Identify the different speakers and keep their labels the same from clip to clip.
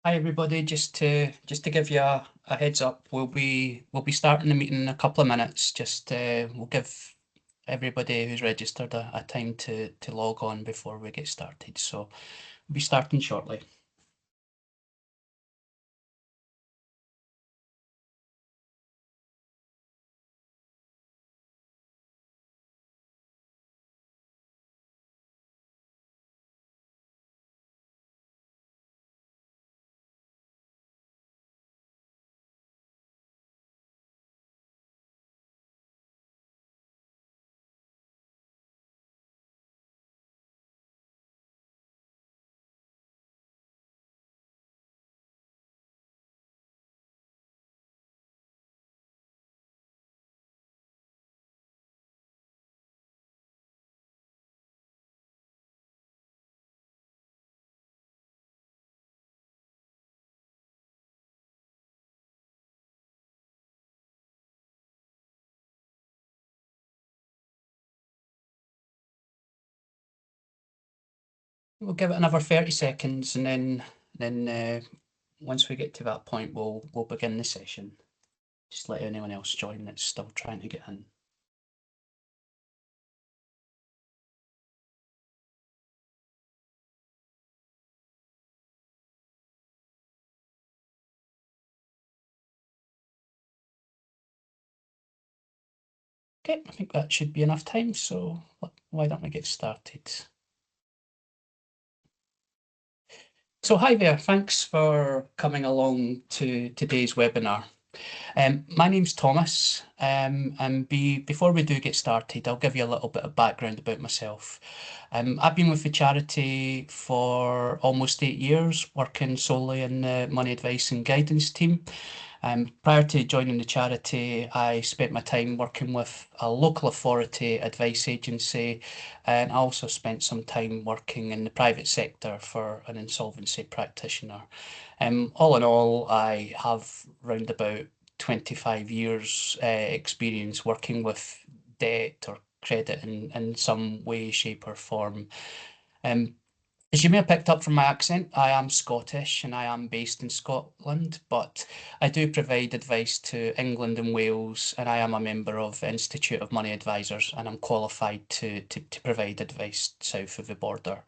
Speaker 1: Hi everybody, just to give you a heads up, we'll be starting the meeting in a couple of minutes. Just we'll give everybody who's registered a time to log on before we get started. So we'll be starting shortly. We'll give it another 30 seconds and then once we get to that point, we'll begin the session. Just let anyone else join that's still trying to get in. Okay, I think that should be enough time. So why don't we get started? So hi there, thanks for coming along to today's webinar. My name's Thomas, and before we do get started, I'll give you a little bit of background about myself. I've been with the charity for almost 8 years, working solely in the money advice and guidance team. Prior to joining the charity, I spent my time working with a local authority advice agency, and I also spent some time working in the private sector for an insolvency practitioner. All in all, I have round about 25 years experience working with debt or credit in some way, shape, or form. Um, as you may have picked up from my accent, I am Scottish and I am based in Scotland, but I do provide advice to England and Wales, and I am a member of the Institute of Money Advisors, and I'm qualified to provide advice south of the border.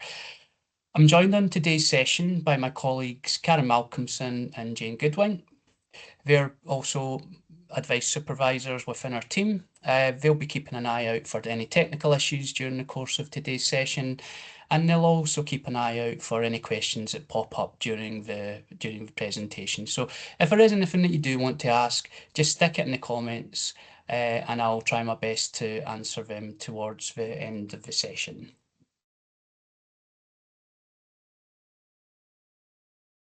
Speaker 1: I'm joined on today's session by my colleagues Karen Malcolmson and Jane Goodwin. They're also advice supervisors within our team. They'll be keeping an eye out for any technical issues during the course of today's session, and they'll also keep an eye out for any questions that pop up during the presentation. So if there is anything that you do want to ask, just stick it in the comments, and I'll try my best to answer them towards the end of the session.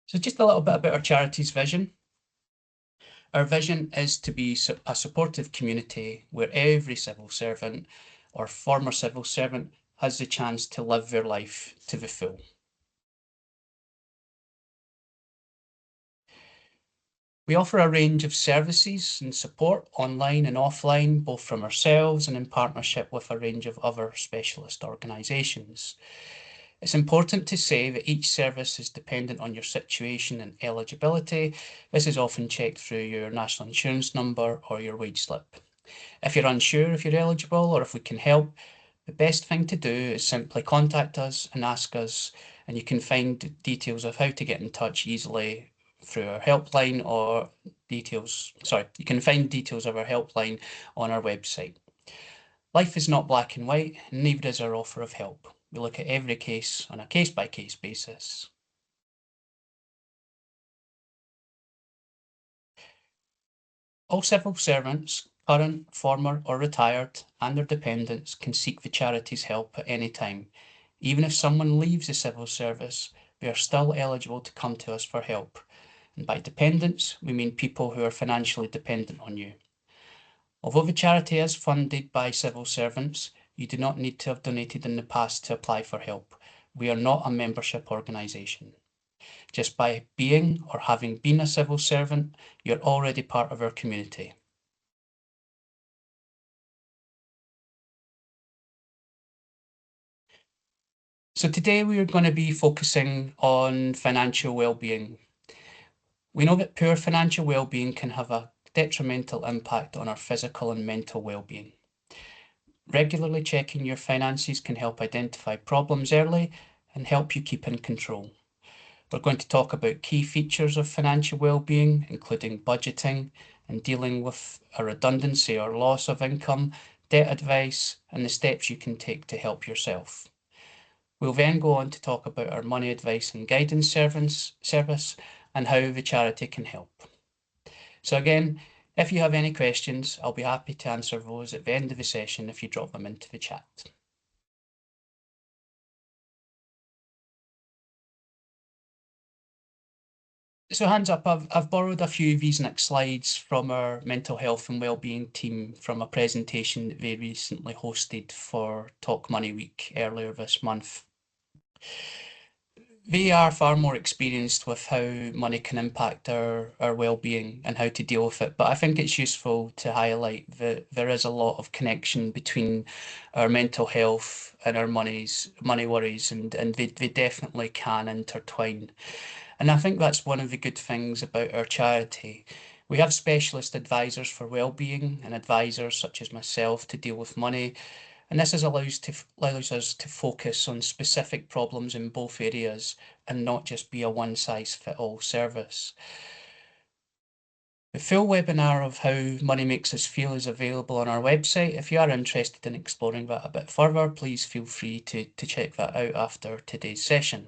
Speaker 1: So just a little bit about our charity's vision. Our vision is to be a supportive community where every civil servant or former civil servant has the chance to live their life to the full. We offer a range of services and support online and offline, both from ourselves and in partnership with a range of other specialist organisations. It's important to say that each service is dependent on your situation and eligibility. This is often checked through your national insurance number or your wage slip. If you're unsure if you're eligible or if we can help, the best thing to do is simply contact us and ask us, and you can find details of how to get in touch easily through our helpline or you can find details of our helpline on our website. Life is not black and white, and neither is our offer of help. We look at every case on a case-by-case basis. All civil servants, current, former, or retired, and their dependents can seek the charity's help at any time. Even if someone leaves the civil service, they are still eligible to come to us for help. And by dependents, we mean people who are financially dependent on you. Although the charity is funded by civil servants, you do not need to have donated in the past to apply for help. We are not a membership organisation. Just by being or having been a civil servant, you're already part of our community. So today we are going to be focusing on financial well-being. We know that poor financial well-being can have a detrimental impact on our physical and mental well-being. Regularly checking your finances can help identify problems early and help you keep in control. We're going to talk about key features of financial well-being, including budgeting and dealing with a redundancy or loss of income, debt advice, and the steps you can take to help yourself. We'll then go on to talk about our money advice and guidance service and how the charity can help. So again, if you have any questions, I'll be happy to answer those at the end of the session if you drop them into the chat. So hands up, I've borrowed a few of these next slides from our mental health and wellbeing team from a presentation that they recently hosted for Talk Money Week earlier this month. They are far more experienced with how money can impact our well-being and how to deal with it. But I think it's useful to highlight that there is a lot of connection between our mental health and our money worries, and they definitely can intertwine. And I think that's one of the good things about our charity. We have specialist advisors for well-being and advisors such as myself to deal with money. And this allows us to focus on specific problems in both areas and not just be a one-size-fits-all service. The full webinar of how money makes us feel is available on our website. If you are interested in exploring that a bit further, please feel free to check that out after today's session.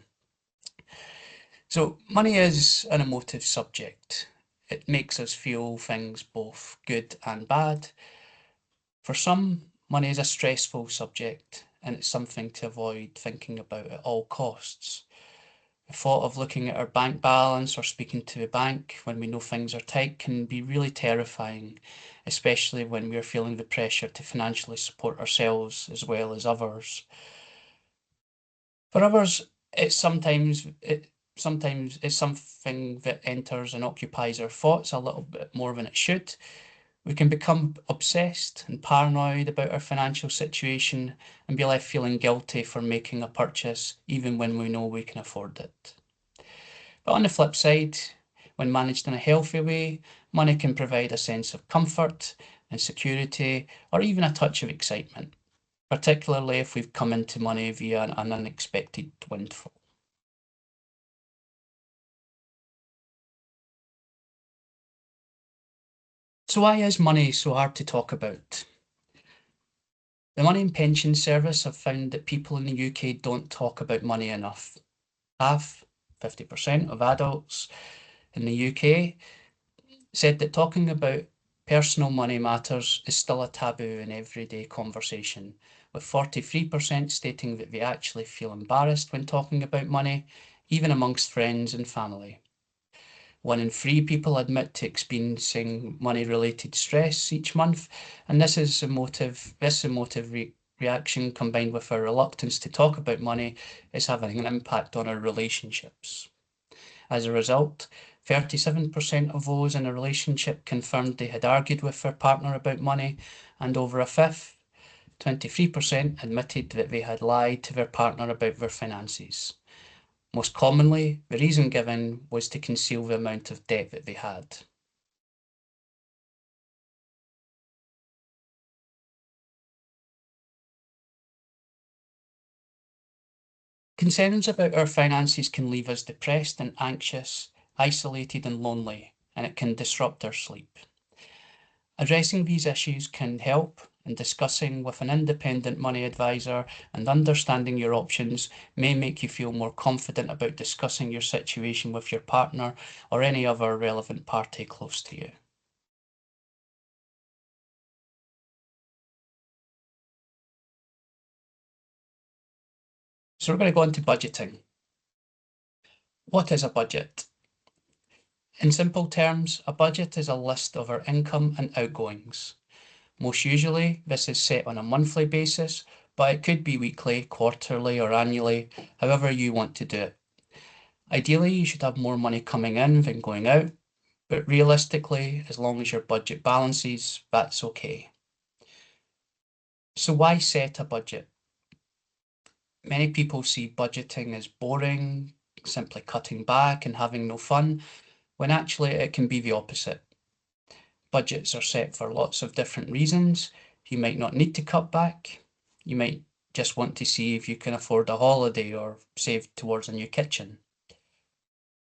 Speaker 1: So money is an emotive subject. It makes us feel things both good and bad. For some, money is a stressful subject and it's something to avoid thinking about at all costs. The thought of looking at our bank balance or speaking to the bank when we know things are tight can be really terrifying, especially when we're feeling the pressure to financially support ourselves as well as others. For others, sometimes it's something that enters and occupies our thoughts a little bit more than it should. We can become obsessed and paranoid about our financial situation and be left feeling guilty for making a purchase even when we know we can afford it. But on the flip side, when managed in a healthy way, money can provide a sense of comfort and security or even a touch of excitement, particularly if we've come into money via an unexpected windfall. So why is money so hard to talk about? The Money and Pension Service have found that people in the UK don't talk about money enough. Half, 50% of adults in the UK said that talking about personal money matters is still a taboo in everyday conversation, with 43% stating that they actually feel embarrassed when talking about money, even amongst friends and family. 1 in 3 people admit to experiencing money-related stress each month, and this emotive reaction combined with our reluctance to talk about money is having an impact on our relationships. As a result, 37% of those in a relationship confirmed they had argued with their partner about money, and over a fifth, 23%, admitted that they had lied to their partner about their finances. Most commonly, the reason given was to conceal the amount of debt that they had. Concerns about our finances can leave us depressed and anxious, isolated and lonely, and it can disrupt our sleep. Addressing these issues can help, and discussing with an independent money advisor and understanding your options may make you feel more confident about discussing your situation with your partner or any other relevant party close to you. So we're going to go on to budgeting. What is a budget? In simple terms, a budget is a list of our income and outgoings. Most usually, this is set on a monthly basis, but it could be weekly, quarterly, or annually, however you want to do it. Ideally, you should have more money coming in than going out, but realistically, as long as your budget balances, that's okay. So why set a budget? Many people see budgeting as boring, simply cutting back and having no fun, when actually it can be the opposite. Budgets are set for lots of different reasons. You might not need to cut back. You might just want to see if you can afford a holiday or save towards a new kitchen.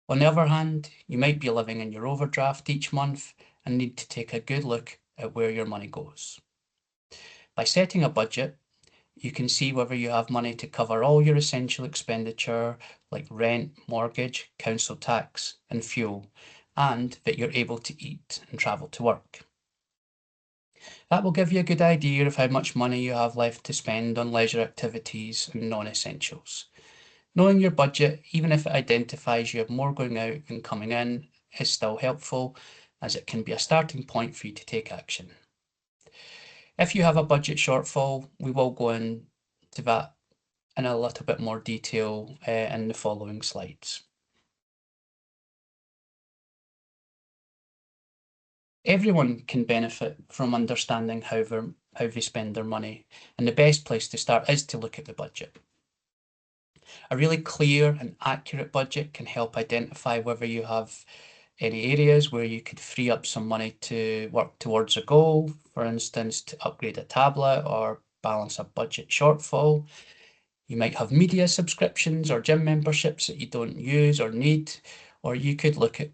Speaker 1: On the other hand, you might be living in your overdraft each month and need to take a good look at where your money goes. By setting a budget, you can see whether you have money to cover all your essential expenditure like rent, mortgage, council tax, and fuel, and that you're able to eat and travel to work. That will give you a good idea of how much money you have left to spend on leisure activities and non-essentials. Knowing your budget, even if it identifies you have more going out than coming in, is still helpful, as it can be a starting point for you to take action. If you have a budget shortfall, we will go into that in a little bit more detail in the following slides. Everyone can benefit from understanding how they spend their money, and the best place to start is to look at the budget. A really clear and accurate budget can help identify whether you have any areas where you could free up some money to work towards a goal, for instance, to upgrade a tablet or balance a budget shortfall. You might have media subscriptions or gym memberships that you don't use or need, or you could look at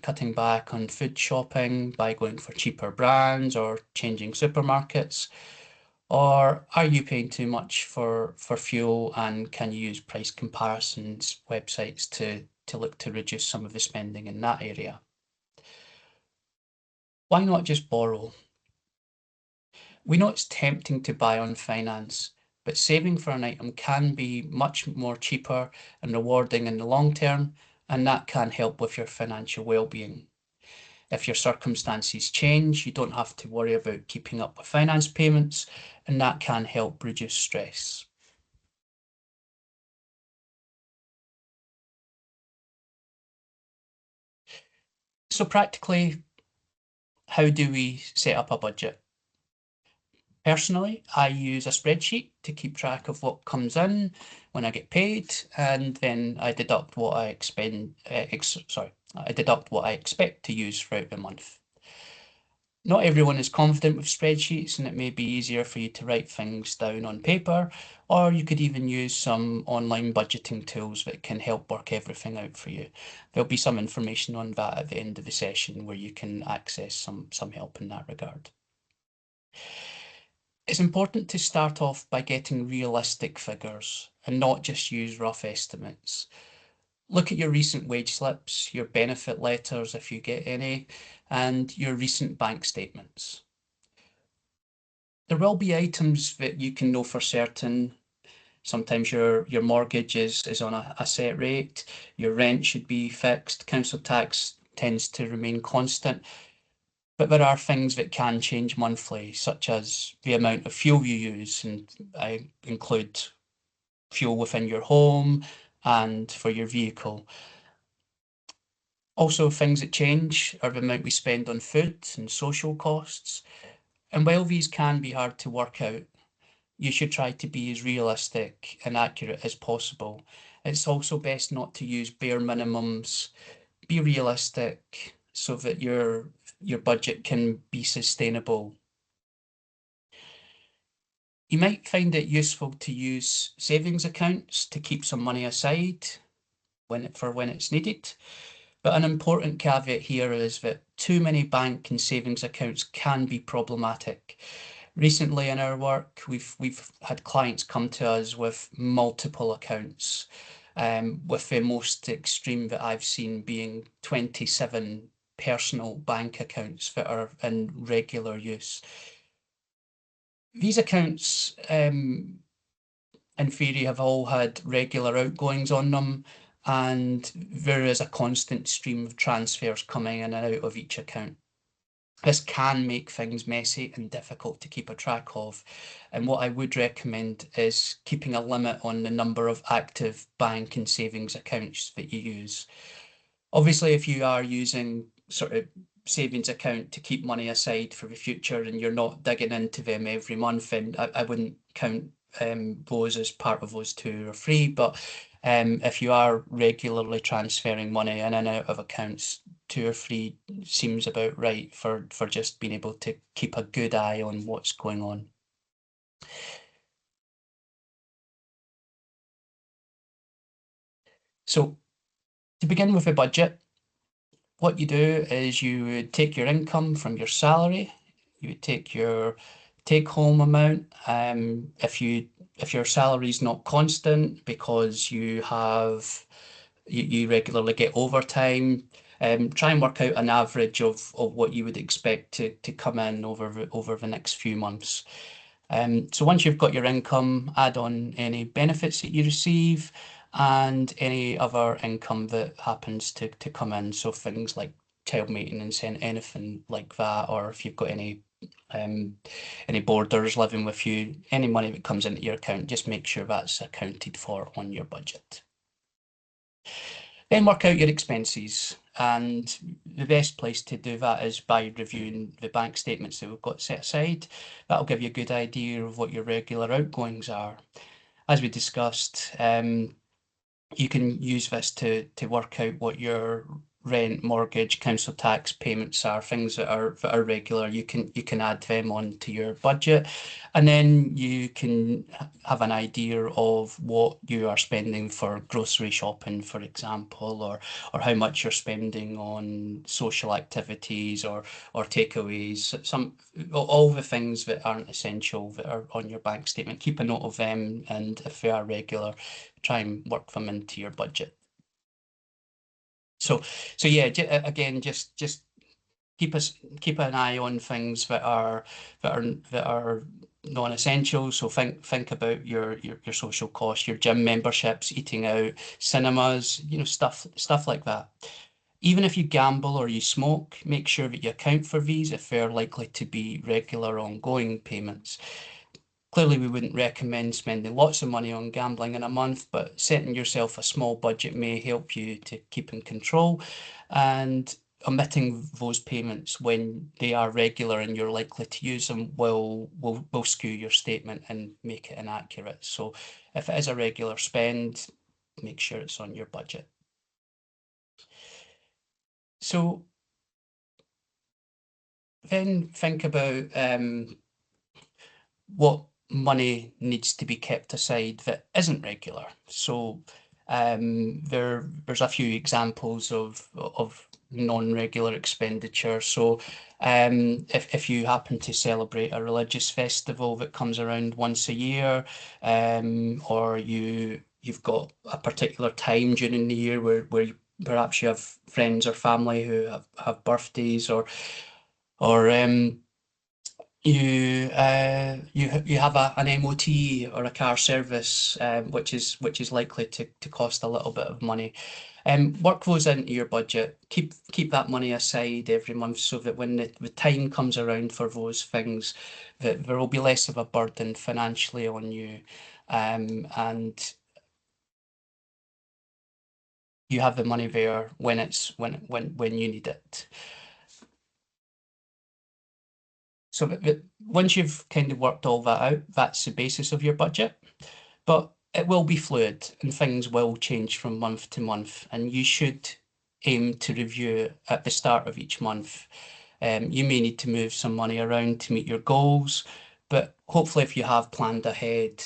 Speaker 1: cutting back on food shopping by going for cheaper brands or changing supermarkets. Or are you paying too much for fuel, and can you use price comparisons websites to look to reduce some of the spending in that area? Why not just borrow? We know it's tempting to buy on finance, but saving for an item can be much more cheaper and rewarding in the long term, and that can help with your financial well-being. If your circumstances change, you don't have to worry about keeping up with finance payments, and that can help reduce stress. So practically, how do we set up a budget? Personally, I use a spreadsheet to keep track of what comes in when I get paid, and then I deduct what I deduct what I expect to use throughout the month. Not everyone is confident with spreadsheets, and it may be easier for you to write things down on paper, or you could even use some online budgeting tools that can help work everything out for you. There'll be some information on that at the end of the session where you can access some help in that regard. It's important to start off by getting realistic figures and not just use rough estimates. Look at your recent wage slips, your benefit letters if you get any, and your recent bank statements. There will be items that you can know for certain. Sometimes your mortgage is on a set rate, your rent should be fixed, council tax tends to remain constant. But there are things that can change monthly, such as the amount of fuel you use, and I include fuel within your home and for your vehicle. Also, things that change are the amount we spend on food and social costs. And while these can be hard to work out, you should try to be as realistic and accurate as possible. It's also best not to use bare minimums. Be realistic so that your budget can be sustainable. You might find it useful to use savings accounts to keep some money aside when it's needed. But an important caveat here is that too many bank and savings accounts can be problematic. Recently in our work, we've had clients come to us with multiple accounts, with the most extreme that I've seen being 27 personal bank accounts that are in regular use. These accounts, in theory, have all had regular outgoings on them, and there is a constant stream of transfers coming in and out of each account. This can make things messy and difficult to keep a track of, and what I would recommend is keeping a limit on the number of active bank and savings accounts that you use. Obviously, if you are using sort of savings account to keep money aside for the future and you're not digging into them every month, then I wouldn't count those as part of those 2 or 3. But if you are regularly transferring money in and out of accounts, two or three seems about right for just being able to keep a good eye on what's going on. So to begin with a budget, what you do is you would take your income from your salary, you would take your take home amount. If your salary is not constant because you regularly get overtime, try and work out an average of what you would expect to come in over the next few months. So once you've got your income, add on any benefits that you receive and any other income that happens to come in. So things like child maintenance and anything like that, or if you've got um, any boarders living with you, any money that comes into your account, just make sure that's accounted for on your budget. Then work out your expenses. And the best place to do that is by reviewing the bank statements that we've got set aside. That'll give you a good idea of what your regular outgoings are. As we discussed, you can use this to work out what your rent, mortgage, council tax payments are, things that are regular. You can add them onto your budget, and then you can have an idea of what you are spending for grocery shopping, for example, or how much you're spending on social activities or takeaways. All the things that aren't essential that are on your bank statement. Keep a note of them, and if they are regular, try and work them into your budget. So, so yeah, again, just keep an eye on things that are non-essential. So think about your social costs, your gym memberships, eating out, cinemas, stuff like that. Even if you gamble or you smoke, make sure that you account for these if they're likely to be regular ongoing payments. Clearly, we wouldn't recommend spending lots of money on gambling in a month, but setting yourself a small budget may help you to keep in control, and omitting those payments when they are regular and you're likely to use them will skew your statement and make it inaccurate. So if it is a regular spend, make sure it's on your budget. So then think about what money needs to be kept aside that isn't regular. So there's a few examples of non-regular expenditure. So if you happen to celebrate a religious festival that comes around once a year, or you've got a particular time during the year where perhaps you have friends or family who have birthdays, or you have an MOT or a car service, which is likely to cost a little bit of money. Work those into your budget. Keep that money aside every month so that when the time comes around for those things, that there will be less of a burden financially on you, and you have the money there when you need it. So once you've kind of worked all that out, that's the basis of your budget. But it will be fluid and things will change from month to month, and you should aim to review at the start of each month. You may need to move some money around to meet your goals, but hopefully if you have planned ahead,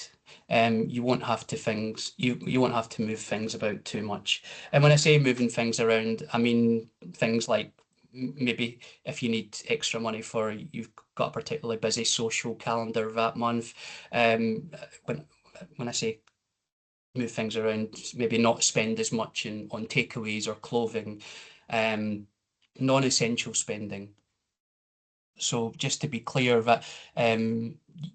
Speaker 1: you won't have to move things about too much. And when I say moving things around, I mean things like maybe if you need extra money for you've got a particularly busy social calendar that month. When I say move things around, maybe not spend as much on takeaways or clothing, non-essential spending. So just to be clear that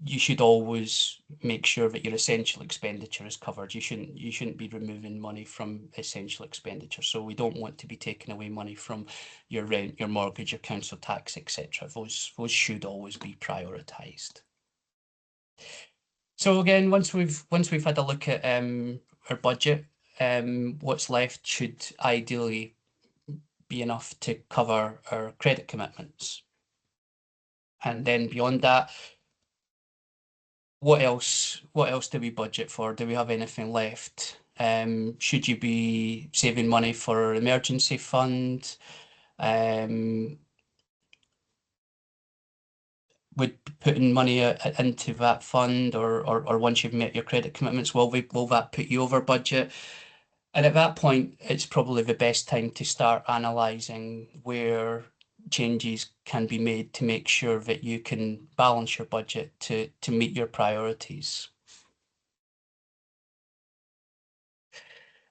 Speaker 1: you should always make sure that your essential expenditure is covered. You shouldn't be removing money from essential expenditure. So we don't want to be taking away money from your rent, your mortgage, your council tax, etc. Those should always be prioritised. So again, once we've had a look at our budget, what's left should ideally be enough to cover our credit commitments. And then beyond that, what else do we budget for? Do we have anything left? Should you be saving money for an emergency fund? Um, would putting money into that fund, or once you've met your credit commitments, will that put you over budget? And at that point, it's probably the best time to start analysing where changes can be made to make sure that you can balance your budget to meet your priorities.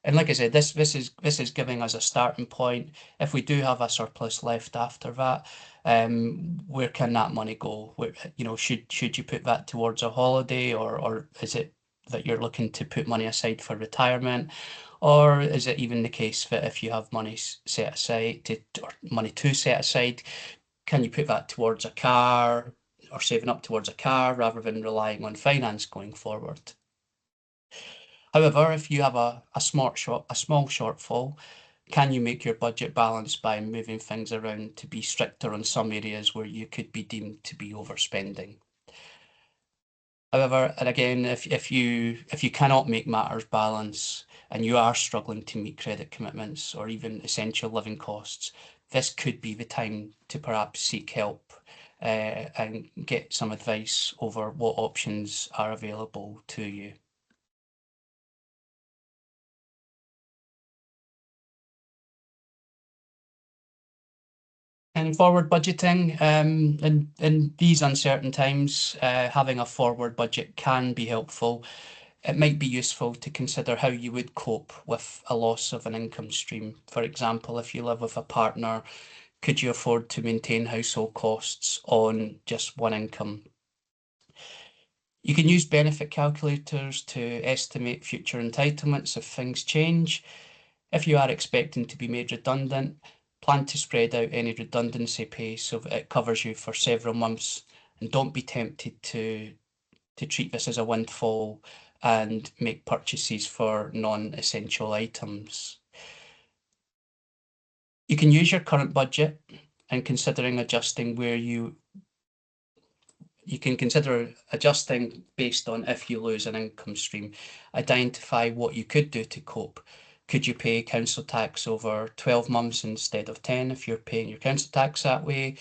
Speaker 1: And like I said, this is giving us a starting point. If we do have a surplus left after that, where can that money go? Where, should you put that towards a holiday, or is it that you're looking to put money aside for retirement? Or is it even the case that if you have money set aside or money to set aside, can you put that towards a car or saving up towards a car rather than relying on finance going forward? However, if you have a small shortfall, can you make your budget balanced by moving things around to be stricter on some areas where you could be deemed to be overspending? However, and again, if you cannot make matters balance and you are struggling to meet credit commitments or even essential living costs, this could be the time to perhaps seek help and get some advice over what options are available to you. And forward budgeting, in these uncertain times, having a forward budget can be helpful. It might be useful to consider how you would cope with a loss of an income stream. For example, if you live with a partner, could you afford to maintain household costs on just one income? You can use benefit calculators to estimate future entitlements if things change. If you are expecting to be made redundant, plan to spread out any redundancy pay so that it covers you for several months, and don't be tempted to treat this as a windfall and make purchases for non-essential items. You can use your current budget and considering adjusting where you can consider adjusting based on if you lose an income stream. Identify what you could do to cope. Could you pay council tax over 12 months instead of 10 if you're paying your council tax that way?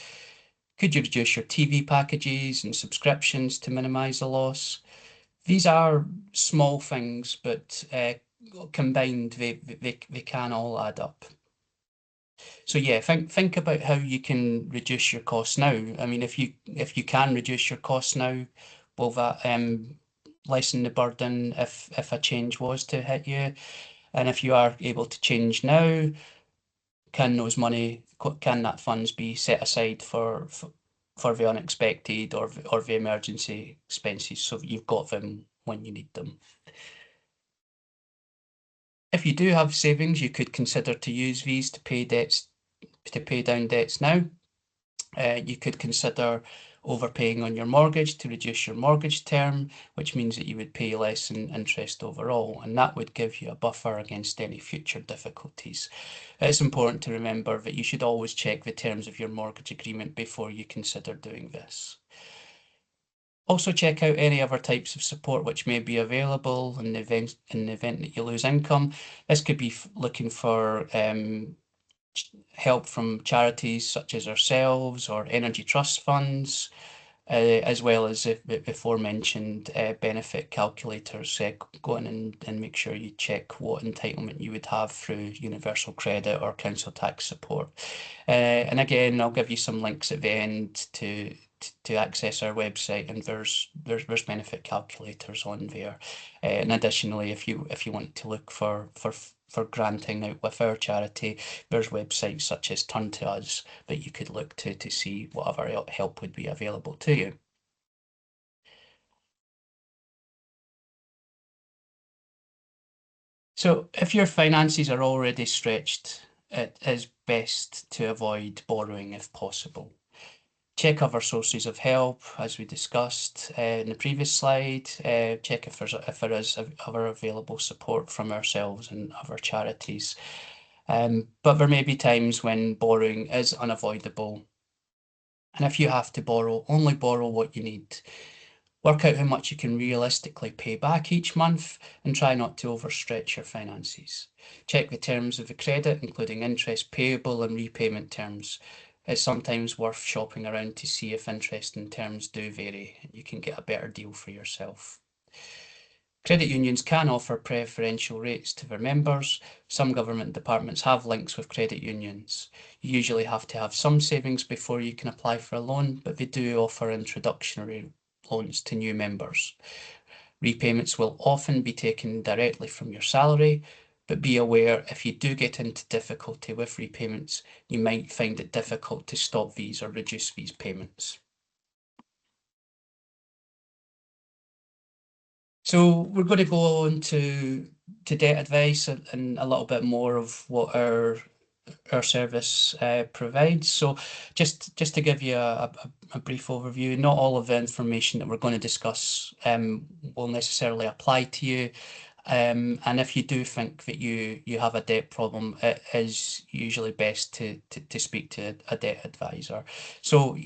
Speaker 1: Could you reduce your TV packages and subscriptions to minimise the loss? These are small things, but combined, they can all add up. So yeah, think about how you can reduce your costs now. I mean, if you can reduce your costs now, will that lessen the burden if a change was to hit you? And if you are able to change now, can that funds be set aside for the unexpected or the emergency expenses so that you've got them when you need them? If you do have savings, you could consider to use these to pay down debts now. You could consider overpaying on your mortgage to reduce your mortgage term, which means that you would pay less in interest overall, and that would give you a buffer against any future difficulties. It's important to remember that you should always check the terms of your mortgage agreement before you consider doing this. Also check out any other types of support which may be available in the event that you lose income. This could be looking for help from charities such as ourselves or energy trust funds, as well as the before mentioned benefit calculators. Go in and make sure you check what entitlement you would have through universal credit or council tax support. And again, I'll give you some links at the end to access our website, and there's benefit calculators on there. And additionally, if you want to look for granting out with our charity, there's websites such as Turn to Us that you could look to see what other help would be available to you. So if your finances are already stretched, it is best to avoid borrowing if possible. Check other sources of help, as we discussed in the previous slide. Check if there is other available support from ourselves and other charities. But there may be times when borrowing is unavoidable. And if you have to borrow, only borrow what you need. Work out how much you can realistically pay back each month and try not to overstretch your finances. Check the terms of the credit, including interest payable and repayment terms. It's sometimes worth shopping around to see if interest and terms do vary. You can get a better deal for yourself. Credit unions can offer preferential rates to their members. Some government departments have links with credit unions. You usually have to have some savings before you can apply for a loan, but they do offer introductory loans to new members. Repayments will often be taken directly from your salary, but be aware if you do get into difficulty with repayments, you might find it difficult to stop these or reduce these payments. So we're going to go on to debt advice and a little bit more of what our service provides. So just to give you a brief overview, not all of the information that we're going to discuss will necessarily apply to you. And if you do think that you have a debt problem, it is usually best to speak to a debt advisor. So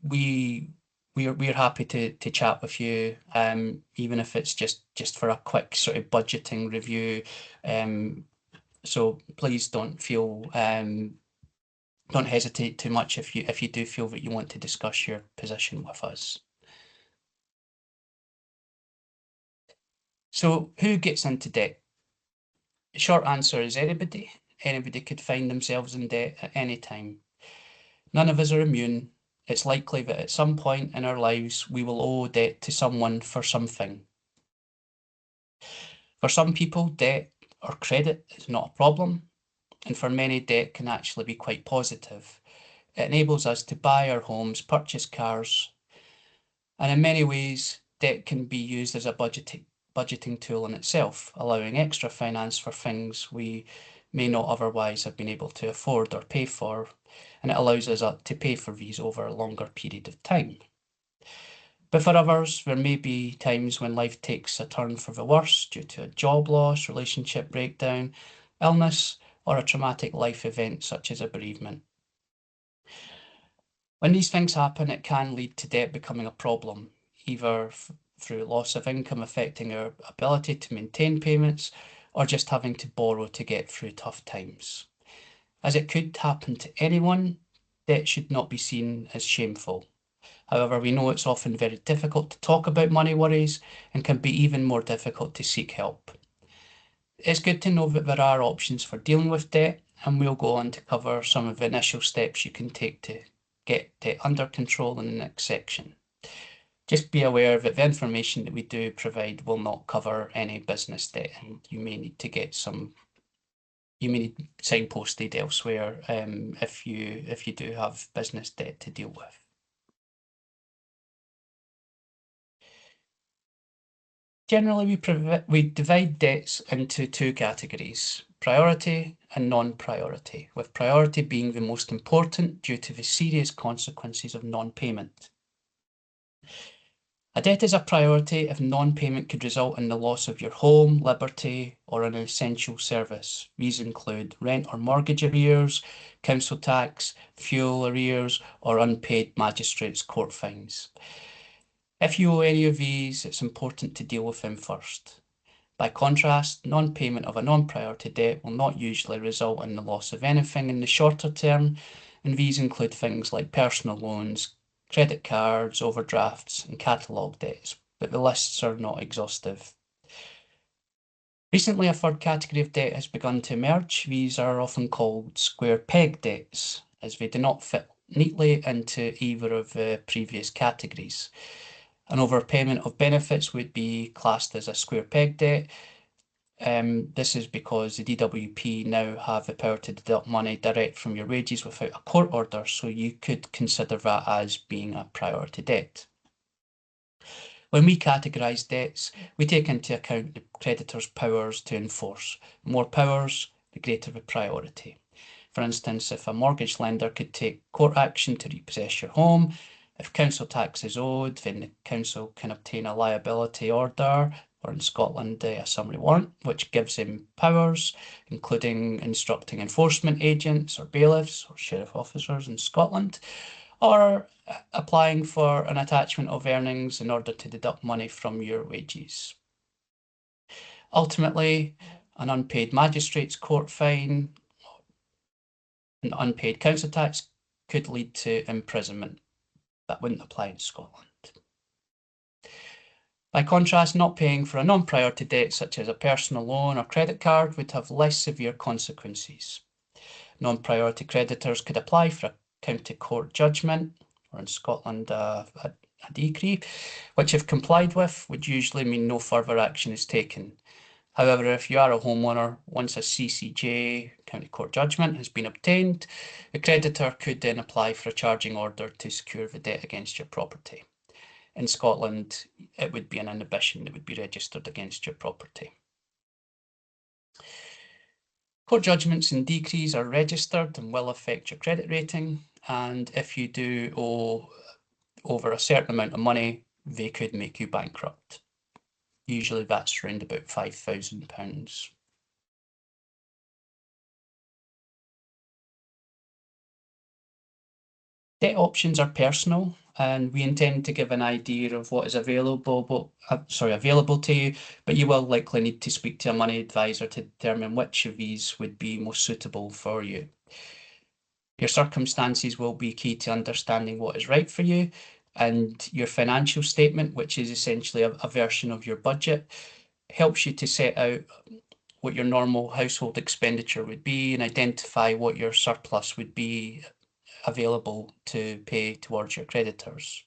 Speaker 1: we're happy to chat with you, even if it's just for a quick sort of budgeting review. So please don't don't hesitate too much if you do feel that you want to discuss your position with us. So who gets into debt? The short answer is anybody. Anybody could find themselves in debt at any time. None of us are immune. It's likely that at some point in our lives we will owe debt to someone for something. For some people, debt or credit is not a problem, and for many, debt can actually be quite positive. It enables us to buy our homes, purchase cars, and in many ways, debt can be used as a budgeting tool in itself, allowing extra finance for things we may not otherwise have been able to afford or pay for, and it allows us to pay for these over a longer period of time. But for others, there may be times when life takes a turn for the worse due to a job loss, relationship breakdown, illness, or a traumatic life event such as a bereavement. When these things happen, it can lead to debt becoming a problem, either through loss of income affecting our ability to maintain payments, or just having to borrow to get through tough times. As it could happen to anyone, debt should not be seen as shameful. However, we know it's often very difficult to talk about money worries and can be even more difficult to seek help. It's good to know that there are options for dealing with debt, and we'll go on to cover some of the initial steps you can take to get debt under control in the next section. Just be aware that the information that we do provide will not cover any business debt, and you may need to get you may need signposted elsewhere if you do have business debt to deal with. Generally, we divide debts into two categories, priority and non-priority, with priority being the most important due to the serious consequences of non-payment. A debt is a priority if non-payment could result in the loss of your home, liberty, or an essential service. These include rent or mortgage arrears, council tax, fuel arrears, or unpaid magistrates' court fines. If you owe any of these, it's important to deal with them first. By contrast, non-payment of a non-priority debt will not usually result in the loss of anything in the shorter term, and these include things like personal loans, credit cards, overdrafts, and catalogue debts, but the lists are not exhaustive. Recently, a third category of debt has begun to emerge. These are often called square peg debts, as they do not fit neatly into either of the previous categories. An overpayment of benefits would be classed as a square peg debt. This is because the DWP now have the power to deduct money direct from your wages without a court order, so you could consider that as being a priority debt. When we categorise debts, we take into account the creditor's powers to enforce. The more powers, the greater the priority. For instance, if a mortgage lender could take court action to repossess your home, if council tax is owed, then the council can obtain a liability order, or in Scotland, a summary warrant, which gives them powers, including instructing enforcement agents or bailiffs or sheriff officers in Scotland or applying for an attachment of earnings in order to deduct money from your wages. Ultimately, an unpaid magistrate's court fine and unpaid council tax could lead to imprisonment. That wouldn't apply in Scotland. By contrast, not paying for a non-priority debt such as a personal loan or credit card would have less severe consequences. Non-priority creditors could apply for a county court judgment, or in Scotland a decree, which if complied with would usually mean no further action is taken. However, if you are a homeowner, once a CCJ, county court judgment, has been obtained, the creditor could then apply for a charging order to secure the debt against your property. In Scotland, it would be an inhibition that would be registered against your property. Court judgments and decrees are registered and will affect your credit rating, and if you do owe over a certain amount of money, they could make you bankrupt. Usually that's around about £5,000. Debt options are personal, and we intend to give an idea of what is available to you, but you will likely need to speak to a money advisor to determine which of these would be most suitable for you. Your circumstances will be key to understanding what is right for you, and your financial statement, which is essentially a version of your budget, helps you to set out what your normal household expenditure would be and identify what your surplus would be available to pay towards your creditors.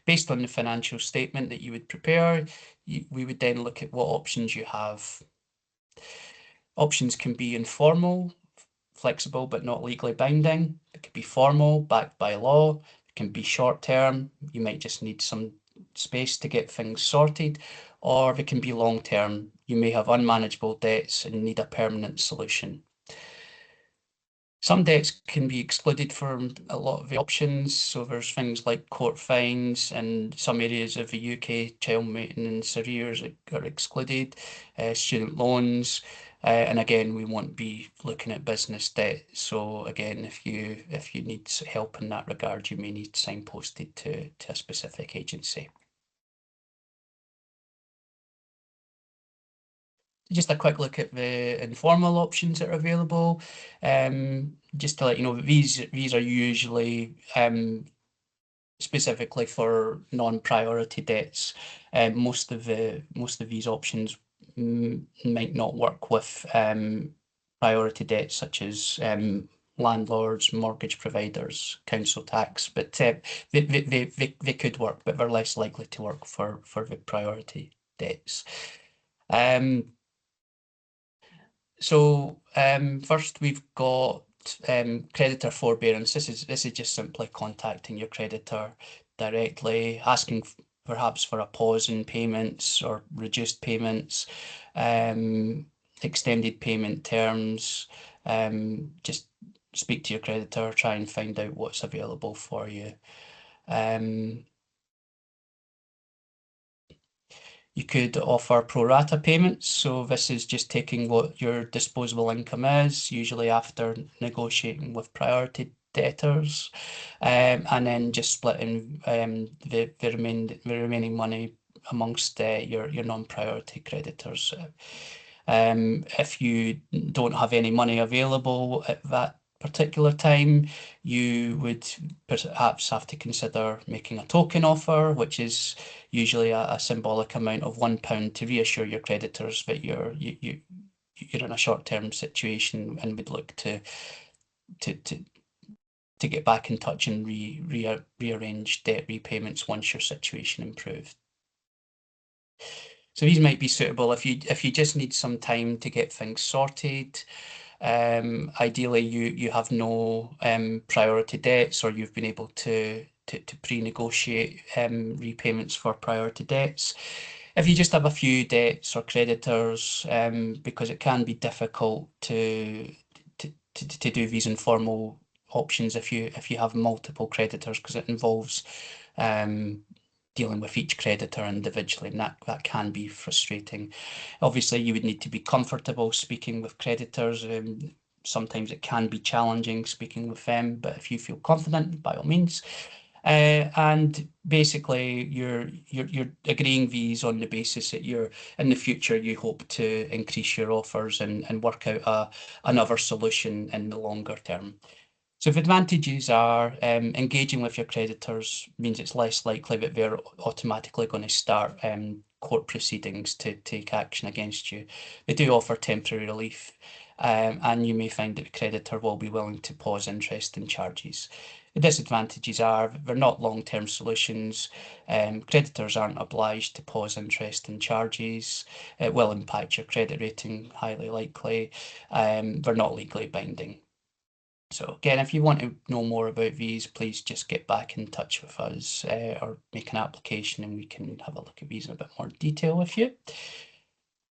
Speaker 1: Based on the financial statement that you would prepare, we would then look at what options you have. Options can be informal, flexible but not legally binding. It could be formal, backed by law. It can be short term. You might just need some space to get things sorted, or it can be long term. You may have unmanageable debts and need a permanent solution. Some debts can be excluded from a lot of the options. So there's things like court fines, and some areas of the UK child maintenance arrears are excluded, student loans, and again, we won't be looking at business debt. So again, if you need help in that regard, you may need signposted to a specific agency. Just a quick look at the informal options that are available. Just to let you know, these are usually specifically for non-priority debts. Most of these options might not work with priority debts such as landlords, mortgage providers, council tax, but they could work, but they're less likely to work for the priority debts. So first we've got creditor forbearance. This is just simply contacting your creditor directly, asking perhaps for a pause in payments or reduced payments, extended payment terms. Just speak to your creditor, try and find out what's available for you. You could offer pro rata payments. So this is just taking what your disposable income is, usually after negotiating with priority debtors, and then just splitting the remaining money amongst your non-priority creditors. If you don't have any money available at that particular time, you would perhaps have to consider making a token offer, which is usually a symbolic amount of £1 to reassure your creditors that you're in a short-term situation and would look to get back in touch and rearrange debt repayments once your situation improved. So these might be suitable if you just need some time to get things sorted. Ideally, you have no priority debts, or you've been able to pre-negotiate repayments for priority debts. If you just have a few debts or creditors, because it can be difficult to do these informal options if you have multiple creditors, because it involves dealing with each creditor individually, and that can be frustrating. Obviously, you would need to be comfortable speaking with creditors. sometimes it can be challenging speaking with them, but if you feel confident, by all means. And basically, you're agreeing these on the basis that in the future you hope to increase your offers and work out another solution in the longer term. So the advantages are engaging with your creditors means it's less likely that they're automatically going to start court proceedings to take action against you. They do offer temporary relief, and you may find that the creditor will be willing to pause interest and charges. The disadvantages are they're not long-term solutions. Creditors aren't obliged to pause interest and charges. It will impact your credit rating, highly likely. They're not legally binding. So again, if you want to know more about these, please just get back in touch with us or make an application and we can have a look at these in a bit more detail with you.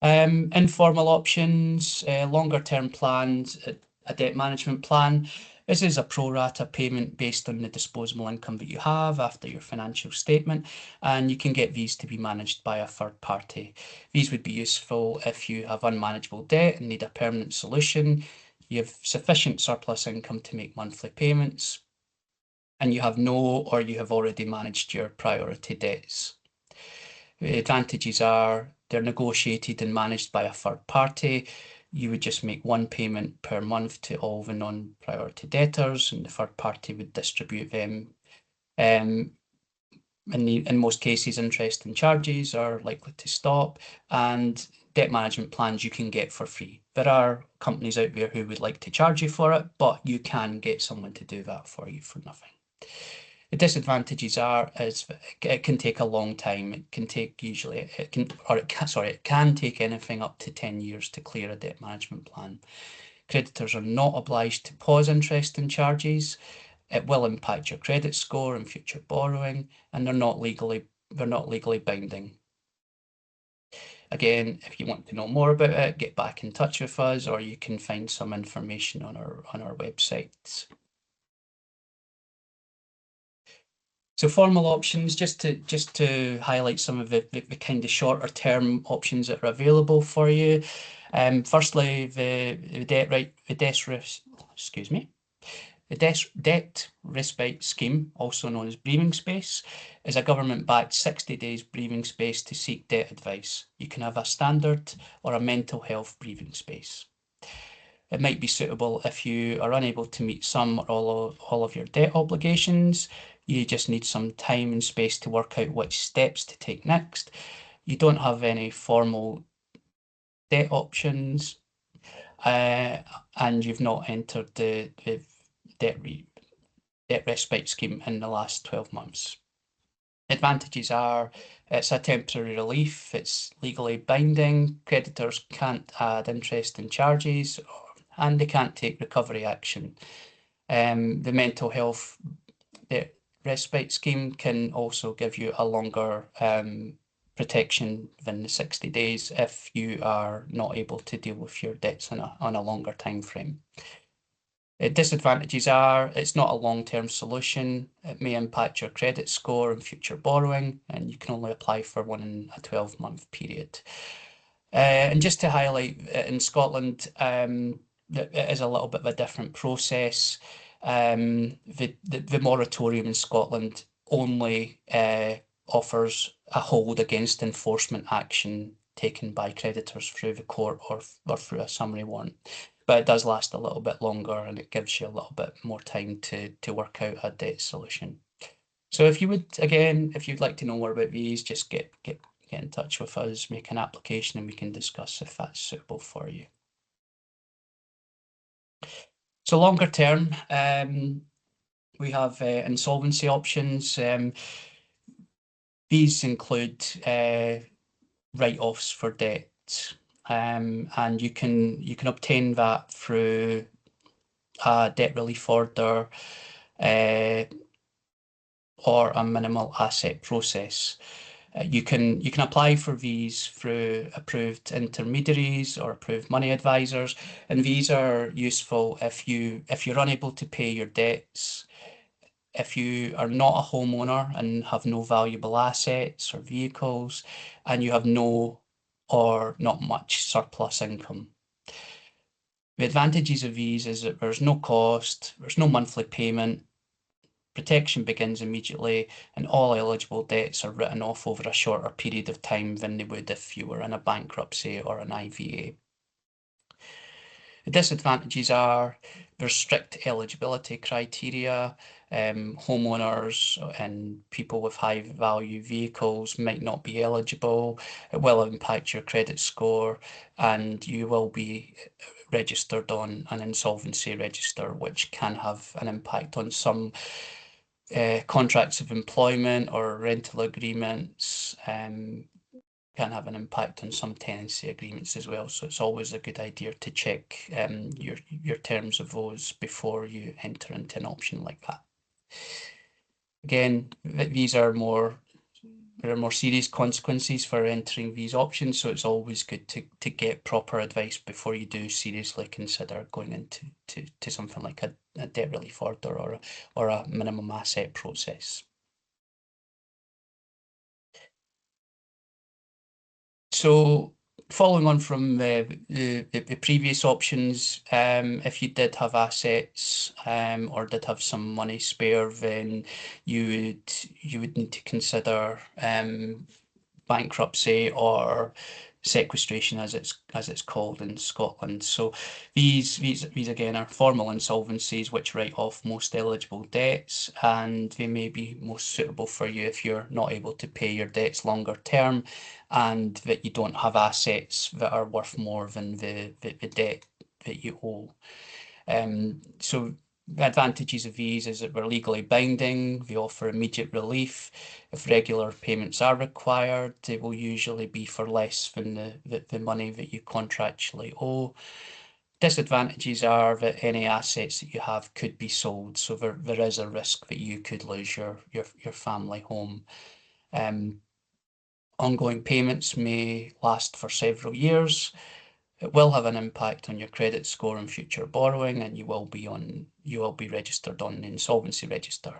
Speaker 1: Informal options, longer term plans, a debt management plan. This is a pro rata payment based on the disposable income that you have after your financial statement, and you can get these to be managed by a third party. These would be useful if you have unmanageable debt and need a permanent solution. You have sufficient surplus income to make monthly payments, and you have you have already managed your priority debts. The advantages are they're negotiated and managed by a third party. You would just make one payment per month to all the non-priority debtors, and the third party would distribute them. In most cases, interest and charges are likely to stop, and debt management plans you can get for free. There are companies out there who would like to charge you for it, but you can get someone to do that for you for nothing. The disadvantages is it can take a long time. It can take it can take anything up to 10 years to clear a debt management plan. Creditors are not obliged to pause interest and charges. It will impact your credit score and future borrowing, and they're not legally binding. Again, if you want to know more about it, get back in touch with us, or you can find some information on our websites. So formal options, just to highlight some of the kind of shorter term options that are available for you. Firstly, the debt respite scheme, also known as breathing space, is a government-backed 60 days breathing space to seek debt advice. You can have a standard or a mental health breathing space. It might be suitable if you are unable to meet some or all of your debt obligations. You just need some time and space to work out which steps to take next. You don't have any formal debt options, and you've not entered the debt respite scheme in the last 12 months. Advantages are it's a temporary relief, it's legally binding, creditors can't add interest and charges, and they can't take recovery action. The mental health respite scheme can also give you a longer protection than the 60 days if you are not able to deal with your debts on a longer time frame. Disadvantages are it's not a long-term solution. It may impact your credit score and future borrowing, and you can only apply for one in a 12-month period. And just to highlight, in Scotland, it is a little bit of a different process. The moratorium in Scotland only offers a hold against enforcement action taken by creditors through the court or through a summary warrant. But it does last a little bit longer and it gives you a little bit more time to work out a debt solution. So if you'd like to know more about these, just get in touch with us, make an application, and we can discuss if that's suitable for you. So longer term, we have insolvency options. These include write-offs for debt, and you can obtain that through a debt relief order or a minimal asset process. You can apply for these through approved intermediaries or approved money advisors, and these are useful if you're unable to pay your debts, if you are not a homeowner and have no valuable assets or vehicles, and you have no or not much surplus income. The advantages of these is that there's no cost, there's no monthly payment, protection begins immediately, and all eligible debts are written off over a shorter period of time than they would if you were in a bankruptcy or an IVA. The disadvantages are there's strict eligibility criteria. Homeowners and people with high value vehicles might not be eligible. It will impact your credit score, and you will be registered on an insolvency register, which can have an impact on some contracts of employment or rental agreements. Can have an impact on some tenancy agreements as well. So it's always a good idea to check your terms of those before you enter into an option like that. Again, these are there are more serious consequences for entering these options, so it's always good to get proper advice before you do seriously consider going into something like a debt relief order or a minimum asset process. So following on from the previous options, if you did have assets or did have some money spare, then you would need to consider bankruptcy or sequestration as it's called in Scotland. So these again are formal insolvencies which write off most eligible debts, and they may be most suitable for you if you're not able to pay your debts longer term and that you don't have assets that are worth more than the debt that you owe. So the advantages of these is that they're legally binding, they offer immediate relief. If regular payments are required, they will usually be for less than the money that you contractually owe. Disadvantages are that any assets that you have could be sold, so there is a risk that you could lose your family home. Ongoing payments may last for several years. It will have an impact on your credit score and future borrowing, and you will be registered on the insolvency register.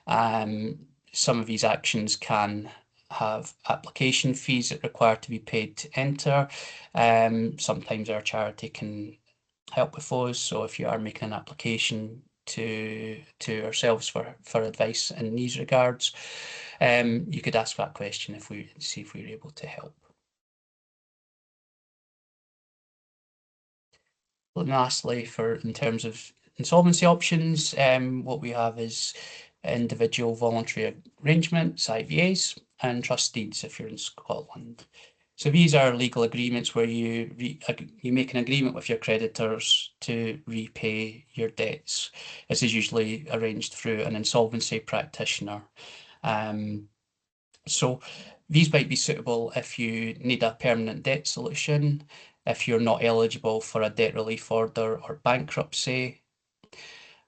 Speaker 1: Some of these actions can have application fees that require to be paid to enter. Sometimes our charity can help with those. So if you are making an application to ourselves for advice in these regards, you could ask that question if we see if we're able to help. And lastly, in terms of insolvency options, what we have is individual voluntary arrangements, IVAs, and trust deeds if you're in Scotland. So these are legal agreements where you make an agreement with your creditors to repay your debts. This is usually arranged through an insolvency practitioner. So these might be suitable if you need a permanent debt solution, if you're not eligible for a debt relief order or bankruptcy,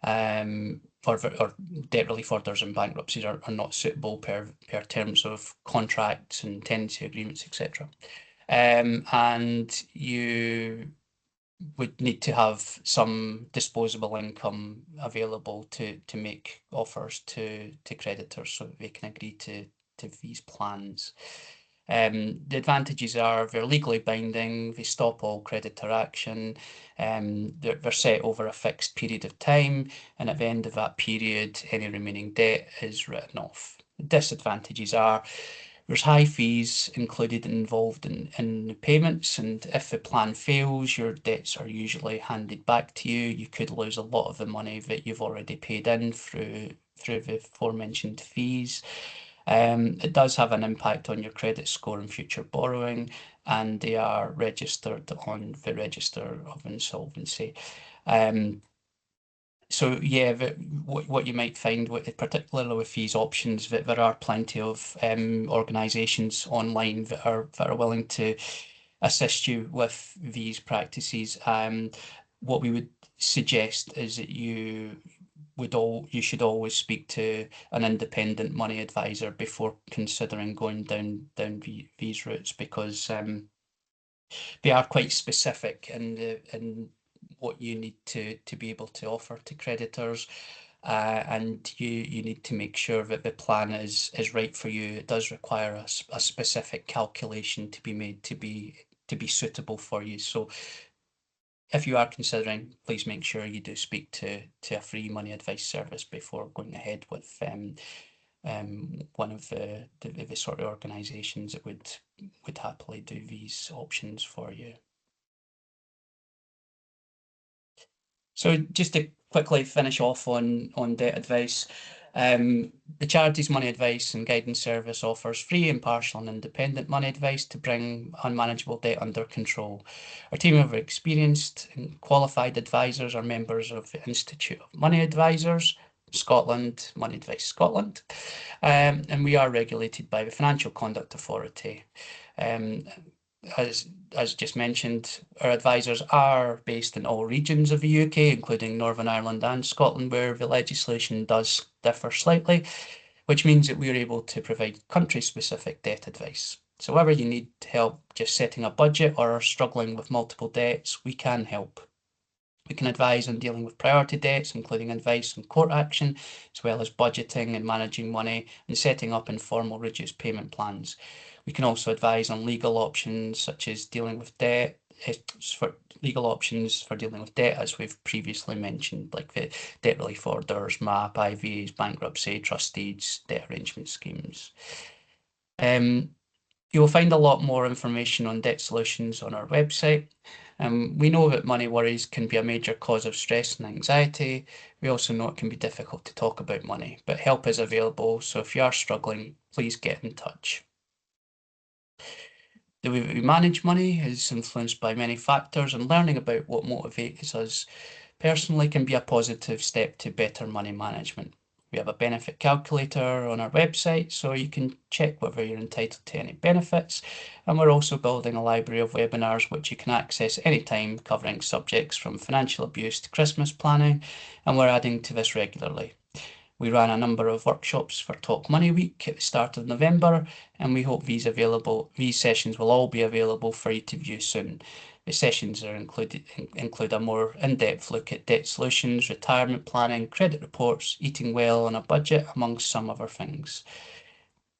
Speaker 1: or debt relief orders and bankruptcies are not suitable per terms of contracts and tenancy agreements, etc. And you would need to have some disposable income available to make offers to creditors so that they can agree to these plans. The advantages are they're legally binding, they stop all creditor action, they're set over a fixed period of time, and at the end of that period, any remaining debt is written off. The disadvantages are there's high fees included and involved in the payments, and if the plan fails, your debts are usually handed back to you. You could lose a lot of the money that you've already paid in through the aforementioned fees. It does have an impact on your credit score and future borrowing, and they are registered on the Register of Insolvency. So yeah, what you might find, particularly with these options, that there are plenty of organisations online that are willing to assist you with these practices. What we would suggest is that you should always speak to an independent money advisor before considering going down these routes, because they are quite specific in what you need to be able to offer to creditors, and you need to make sure that the plan is right for you. It does require a specific calculation to be made to be suitable for you. So if you are considering, please make sure you do speak to a free money advice service before going ahead with one of the sort of organisations that would happily do these options for you. So just to quickly finish off on debt advice, the Charities Money Advice and Guidance Service offers free, impartial and independent money advice to bring unmanageable debt under control. Our team of experienced and qualified advisors are members of the Institute of Money Advisors Scotland, Money Advice Scotland, and we are regulated by the Financial Conduct Authority. As just mentioned, our advisors are based in all regions of the UK, including Northern Ireland and Scotland, where the legislation does differ slightly, which means that we're able to provide country-specific debt advice. So whether you need help just setting a budget or are struggling with multiple debts, we can help. We can advise on dealing with priority debts, including advice on court action, as well as budgeting and managing money and setting up informal reduced payment plans. We can also advise on legal options such as dealing with debt, for legal options for dealing with debt, as we've previously mentioned, like the debt relief orders, MAP, IVs, bankruptcy, trust deeds, debt arrangement schemes. You will find a lot more information on debt solutions on our website. We know that money worries can be a major cause of stress and anxiety. We also know it can be difficult to talk about money, but help is available. So if you are struggling, please get in touch. The way we manage money is influenced by many factors, and learning about what motivates us personally can be a positive step to better money management. We have a benefit calculator on our website, so you can check whether you're entitled to any benefits. And we're also building a library of webinars which you can access anytime, covering subjects from financial abuse to Christmas planning, and we're adding to this regularly. We ran a number of workshops for Talk Money Week at the start of November, and we hope these sessions will all be available for you to view soon. The sessions include a more in-depth look at debt solutions, retirement planning, credit reports, eating well on a budget, amongst some other things.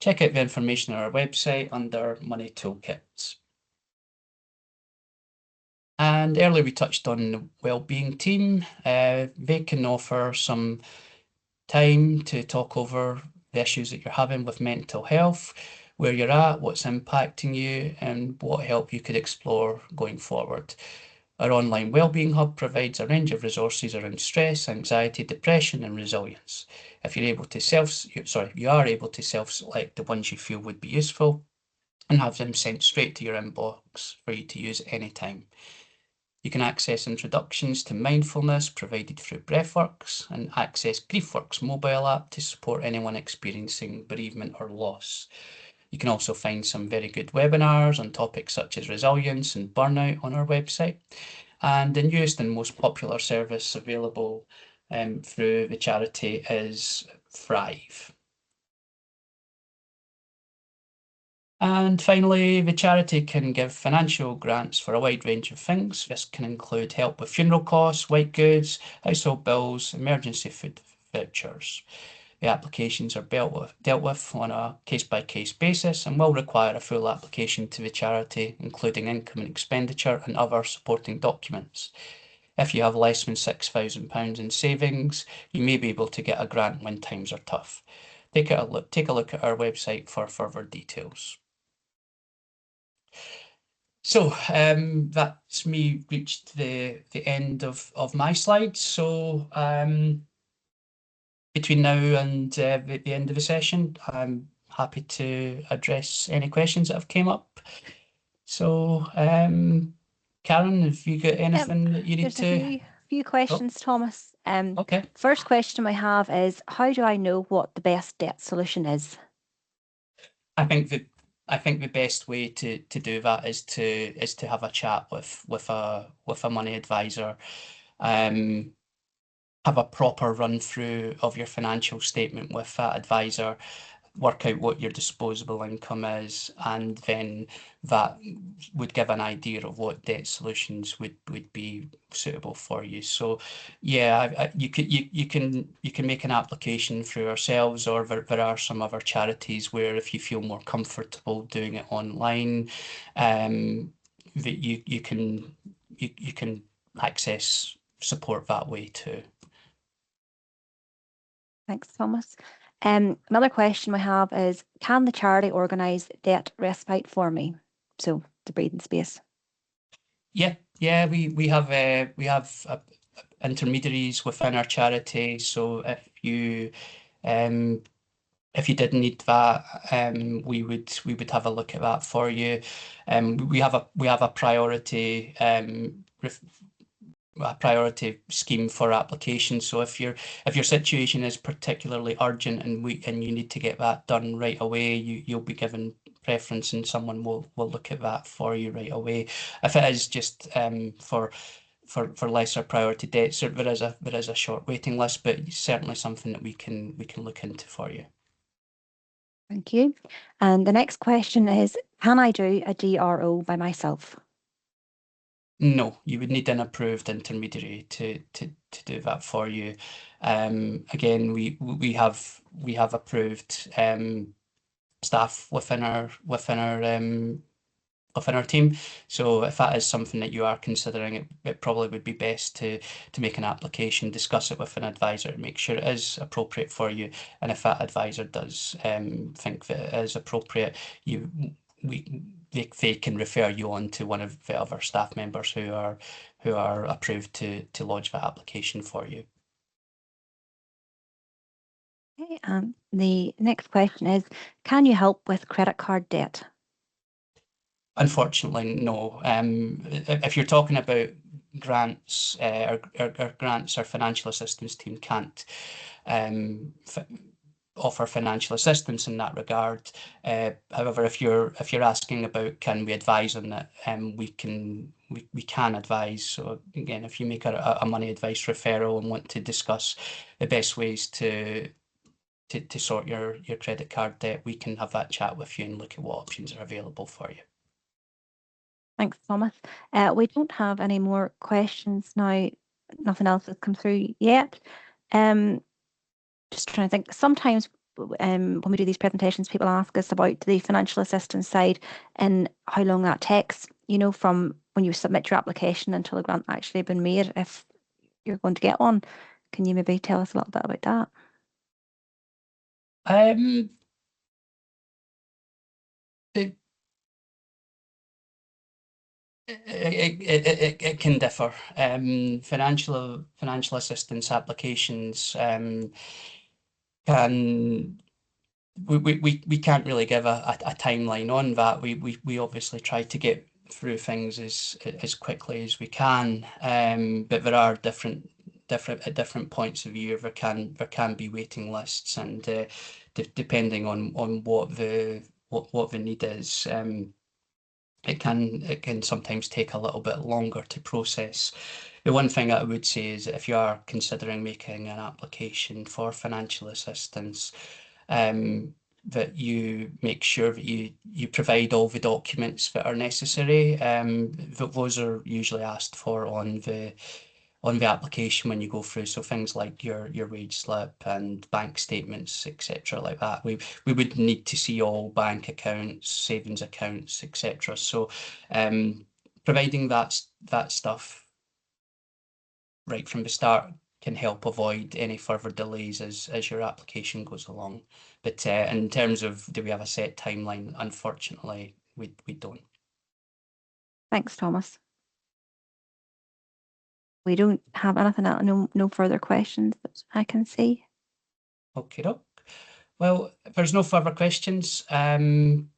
Speaker 1: Check out the information on our website under Money Toolkits. And earlier we touched on the wellbeing team. They can offer some time to talk over the issues that you're having with mental health, where you're at, what's impacting you, and what help you could explore going forward. Our online wellbeing hub provides a range of resources around stress, anxiety, depression, and resilience. If you're able to you are able to self-select the ones you feel would be useful and have them sent straight to your inbox for you to use anytime. You can access introductions to mindfulness provided through Breathworks and access GriefWorks mobile app to support anyone experiencing bereavement or loss. You can also find some very good webinars on topics such as resilience and burnout on our website. And the newest and most popular service available through the charity is Thrive. And finally, the charity can give financial grants for a wide range of things. This can include help with funeral costs, white goods, household bills, emergency food vouchers. The applications are dealt with on a case-by-case basis and will require a full application to the charity, including income and expenditure and other supporting documents. If you have less than £6,000 in savings, you may be able to get a grant when times are tough. Take a look at our website for further details. So that's me reached the end of my slides. So between now and the end of the session, I'm happy to address any questions that have came up. So Karen, have you got anything that you need to?
Speaker 2: There's a few questions, Thomas.
Speaker 1: Okay.
Speaker 2: First question I have is, how do I know what the best debt solution is?
Speaker 1: I think the best way to do that is to have a chat with a money advisor, have a proper run through of your financial statement with that advisor, work out what your disposable income is, and then that would give an idea of what debt solutions would be suitable for you. So yeah, you can make an application through ourselves, or there are some other charities where if you feel more comfortable doing it online, that you can access support that way too.
Speaker 2: Thanks, Thomas. Another question we have is, can the charity organise debt respite for me? So the breathing space.
Speaker 1: Yeah, we have intermediaries within our charity. So if you did need that, we would have a look at that for you. We have a priority a priority scheme for applications. So if your situation is particularly urgent and you need to get that done right away, you'll be given preference and someone will look at that for you right away. If it is just for lesser priority debts, there is a short waiting list, but certainly something that we can look into for you.
Speaker 2: Thank you. And the next question is, can I do a DRO by myself?
Speaker 1: No, you would need an approved intermediary to do that for you. Again, we have approved staff within our team. So if that is something that you are considering, it probably would be best to make an application, discuss it with an advisor, make sure it is appropriate for you. And if that advisor does think that it is appropriate, they can refer you on to one of the other staff members who are approved to lodge that application for you.
Speaker 2: Okay, the next question is, can you help with credit card debt?
Speaker 1: Unfortunately, no. If you're talking about grants, our grants, our financial assistance team can't offer financial assistance in that regard. However, if you're asking about can we advise on that, we can advise. So again, if you make a money advice referral and want to discuss the best ways to sort your credit card debt, we can have that chat with you and look at what options are available for you.
Speaker 2: Thanks, Thomas. We don't have any more questions now. Nothing else has come through yet. Just trying to think. Sometimes when we do these presentations, people ask us about the financial assistance side and how long that takes, from when you submit your application until the grant actually been made, if you're going to get one. Can you maybe tell us a little bit about that?
Speaker 1: It can differ. Financial assistance applications can we can't really give a timeline on that. We obviously try to get through things as quickly as we can, but there are different at different points of view. There can be waiting lists, and depending on what the need is. It can sometimes take a little bit longer to process. The one thing I would say is that if you are considering making an application for financial assistance, that you make sure that you provide all the documents that are necessary. Those are usually asked for on the application when you go through. So things like your wage slip and bank statements, etc., like that. We would need to see all bank accounts, savings accounts, etc. So providing that stuff right from the start can help avoid any further delays as your application goes along. But in terms of do we have a set timeline, unfortunately, we don't.
Speaker 2: Thanks, Thomas. We don't have anything else, no further questions that I can see.
Speaker 1: Okay, doc. Well, if there's no further questions, thank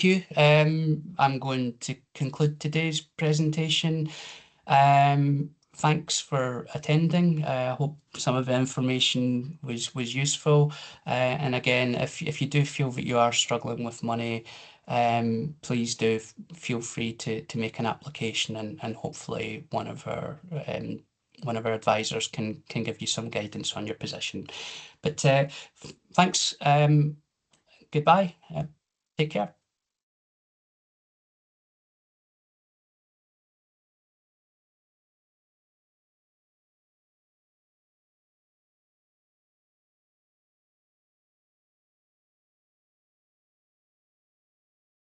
Speaker 1: you. I'm going to conclude today's presentation. Thanks for attending. I hope some of the information was useful. And again, if you do feel that you are struggling with money, please do feel free to make an application, and hopefully one of our advisors can give you some guidance on your position. But thanks. Goodbye. Take care.